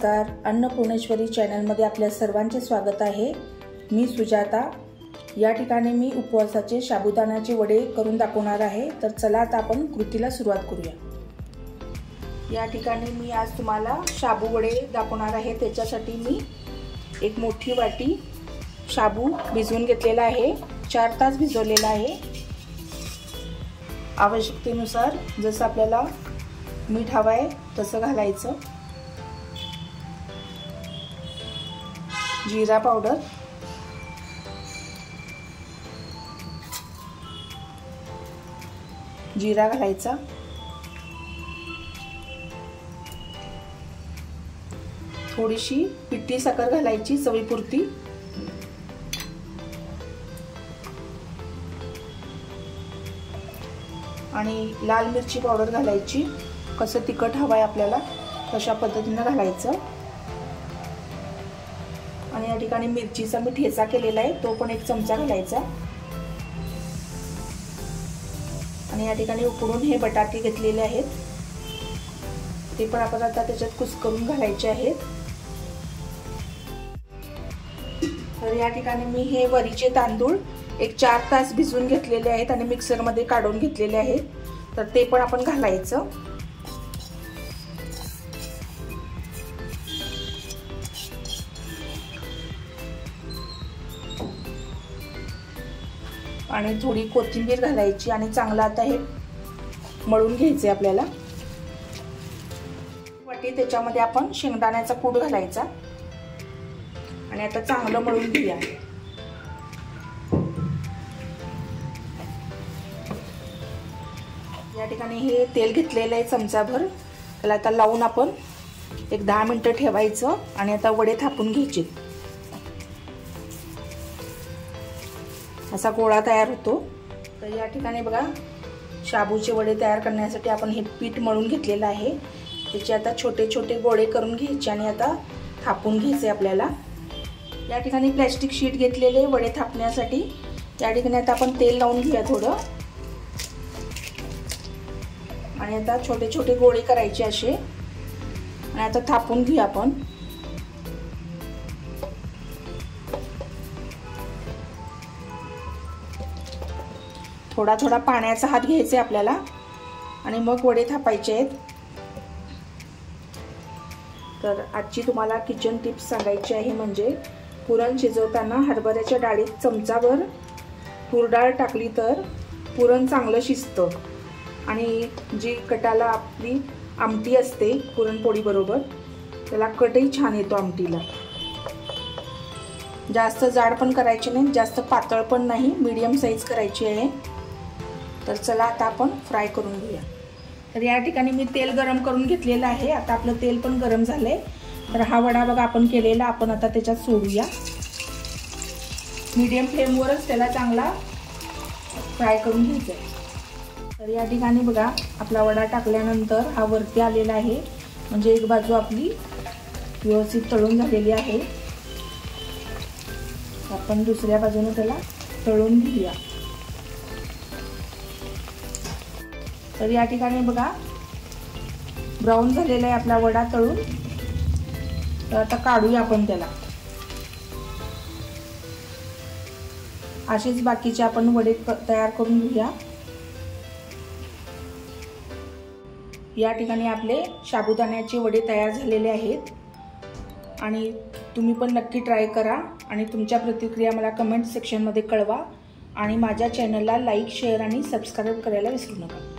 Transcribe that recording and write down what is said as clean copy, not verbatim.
नमस्कार, अन्नपूर्णेश्वरी चॅनलमध्ये आपल्या सर्वांचे स्वागत आहे। मी सुजाता। या ठिकाणी मी उपवासाचे साबुदाण्याचे वडे करून दाखवणार आहे। तर चला आता आपण कृतीला सुरुवात करूया। या ठिकाणी मी आज तुम्हाला शाबू वडे दाखवणार आहे। त्याच्यासाठी मी एक मोठी वाटी शाबू भिजवून घेतलेला आहे। 4 तास भिजवलेला आहे। आवश्यकतेनुसार जसं आपल्याला मीठ हवं आहे तसं घालायचं। जीरा पावडर, जीरा घालायचा, थोडीशी पिठी साखर घालायची चवीपुरती, आणि लाल मिरची पावडर घालायची। कसं तिखट हवं आहे आपल्याला तशा पद्धतीने घालायचं। आणि या ठिकाणी मिरचीचा मी ठेचा केलेला आहे तो पण 1 चमचा घालायचा। आणि या ठिकाणी उकडून हे बटाटे घेतलेले आहेत ते पण आपण आता त्याच्यात कुस्करून घालायचे आहेत। तर या ठिकाणी मी हे वरीचे तांदूळ 4 तास भिजवून घेतलेले आहेत आणि मिक्सर मध्ये काढून घेतलेले आहेत। तर ते पण आपण घालायचं। आणि थोडी कोथिंबीर घालायची आणि चांगलं आता हे मळून घ्यायचे आपल्याला। वाटी त्याच्यामध्ये आपण शेंगदाण्याचा कूट घालायचा आणि आता चांगलं मळून घेऊया। या ठिकाणी हे तेल घेतलेलं आहे चमचाभर। त्याला आता लावून आपण 10 मिनिटं ठेवायचं आणि आता वडे थापून घ्यायचे। असा गोळा तयार होतो। तर या ठिकाणी बघा शाबूचे वडे तयार करण्यासाठी आपण हे पीठ मळून घेतलेलं आहे। त्याचे आता छोटे छोटे गोळे करून घ्यायचे आणि आता थापून घ्यायचे आपल्याला। या ठिकाणी प्लास्टिक शीट घेतलेले वडे थापण्यासाठी। या ठिकाणी आता आपण तेल लावून घेऊया थोडं आणि आता छोटे छोटे गोळे करायचे असे आणि आता थापून घेऊया आपण। थोडा थोडा पाण्याचा हात घ्यायचा आपल्याला आणि मग वडे थापायचे आहेत। तर आजची तुम्हाला किचन टिप्स सांगायची आहे म्हणजे पुरण शिजवताना हरभऱ्याच्या डाळीत चमचाभर तूर डाळ टाकली तर पुरण चांगलं शिजतं आणि जी कटाला आपली आमटी असते पुरणपोळी बरोबर त्याला कटही छान येतो आमटीला। जास्त जाड पण करायचे नाही, जास्त पातळ पण नाही, मीडियम साईज करायची आहे। तर चला आता आपण फ्राय करून घेऊया। तर या ठिकाणी मी तेल गरम करून घेतलेलं आहे। आता आपलं तेल पण गरम झालंय। तर हा वडा बघा आपण केलेला आपण आता त्याच्यात सोडूया। मीडियम फ्लेमवरच त्याला चांगला फ्राय करून घ्यायचा आहे। तर या ठिकाणी बघा आपला वडा टाकल्यानंतर हा वरती आलेला आहे म्हणजे एक बाजू आपली व्यवस्थित तळून झालेली आहे। आपण दुसऱ्या बाजूने त्याला तळून घेऊया। तर या ठिकाणी बघा ब्राऊन झालेला आहे आपला वडा तळून। तर आता काढूया आपण त्याला। असेच बाकीचे आपण वडे तयार करून घेऊया। या ठिकाणी आपले साबुदाण्याचे वडे तयार झालेले आहेत आणि तुम्ही पण नक्की ट्राय करा आणि तुमच्या प्रतिक्रिया मला कमेंट सेक्शनमध्ये कळवा आणि माझ्या चॅनलला लाईक, शेअर आणि सबस्क्राईब करायला विसरू नका।